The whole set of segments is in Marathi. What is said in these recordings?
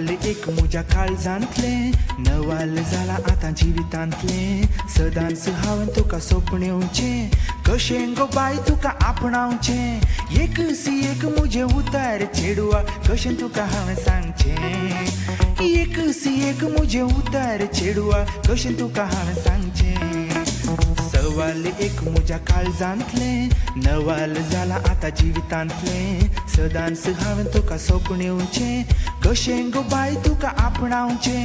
सवाल एक मुझ्या काळजांतले नवाल जाला आता जिवितांतले सदांच हांवें तुका सोपणेवचे कशें गो बाय तुका आपणावचे एकसी एक मुझे उतार चेडवा कशें तुका हांवें सांगचे एकसी एक मुझे उतार चेडवा कशें तुका हांवें सांगचे सवाल एक मुझ्या काळजांतले नवाल जाला आता जिवितांतले सदांच हांवें तुका सोपणेवचे कशें गो बाय तुका आपणावचे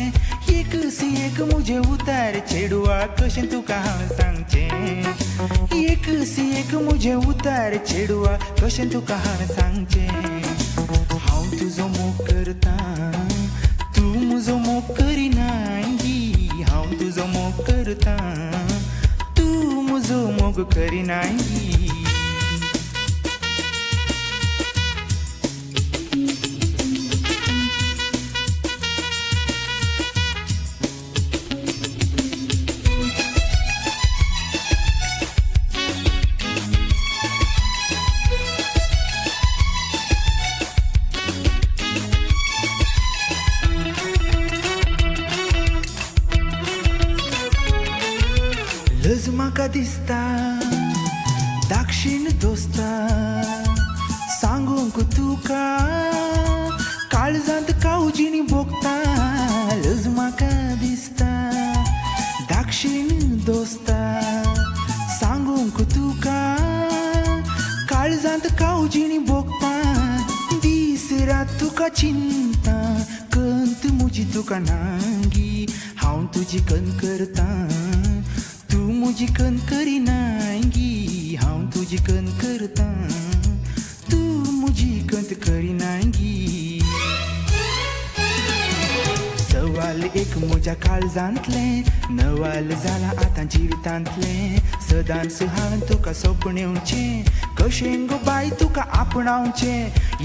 एकसी एक मुझे उतार चेडवा कशें तुका हांवें सांगचे एकसी एक मुझे उतार चेडवा कशें तुका हांवें सांगचे हांव तुजो मोग करता तूं म्हजो मोग करिनागी हांव तुजो मोग करता तूं म्हजो मोग करिनागी लज म्हाका दिसता दाक्षिण दोस्ता सांगूंक तुका काळजांत कावजीणी भोगता लज म्हाका दिसता दाक्षिण दोस्ता सांगूंक तुका काळजांत कावजीणी भोगता दीस रात तुका चिंता कंत म्हजी तुका नांगी हांव तुजी कन करता मुझी कन करिनागी हांव तुजी कन करता तूं मुझी कंत करिनागी सवाल एक मुझ्या काळजांतले नवाल जाला आता जिवितांतले सदांच हांवें तुका सोपणेवचे कशें गो बाय तुका आपणावचे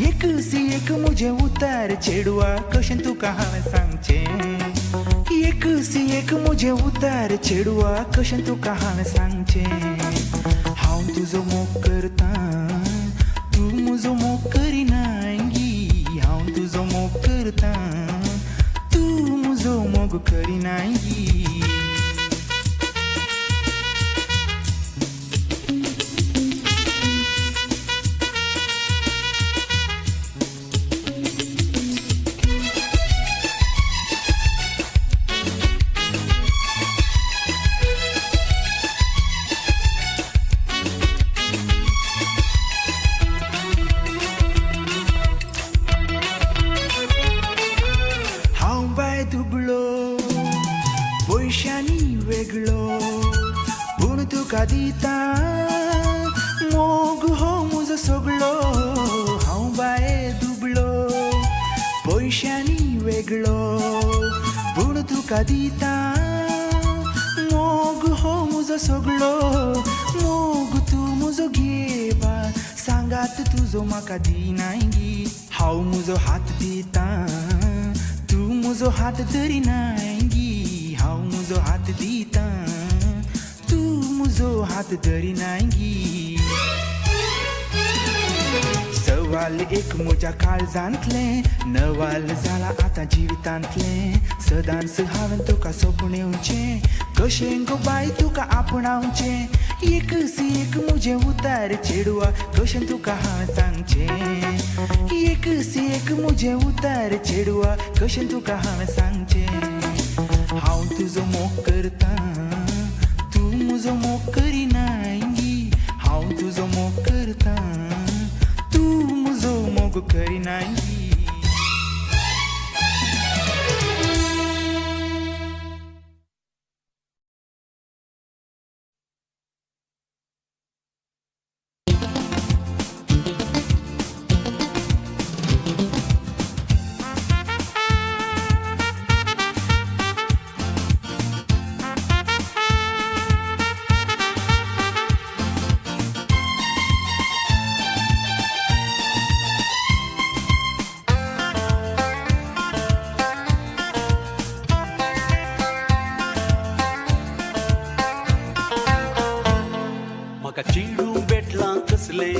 एकसी एक मुझे उतार चेडवा कशें तुका हांवें सांगचे एकसी एक मुझे उतार चेडवा कशें तुका हांवें सांगचे हांव तुजो मोग करता तूं म्हजो मोग करिनागी हांव तुजो मोग करता तूं म्हजो मोग करिनागी दुबळो पयशांनी वेगळो पूण तुका दिता मोग हो म्हजो सगळो हांव बाये दुबळो पयशांनी वेगळो पूण तुका दिता मोग हो म्हजो सगळो मोग तूं म्हजो घेवा सांगात तुजो म्हाका दिनागी हांव म्हजो हात दिता तूं म्हजो हात धरिनागी हांव म्हजो हात दिता तूं म्हजो हात धरिनागी सवाल एक मुझ्या काळजांतले नवाल जाला आता जिवितांतले सदांच हांवें तुका सोपणेवचे कशें गो बाय तुका आपणावचे एकसी एक मुझे उतार चेडवा कशें तुका हांवें सांगचे एकसी एक मुझे उतार चेडवा कशें तुका हांवें सांगचे हांव तुजो मोग करता तूं म्हजो मोग करिनागी हांव तुजो मोग करता तूं म्हजो मोग करिनागी म्हाका चिडू भेटला कसले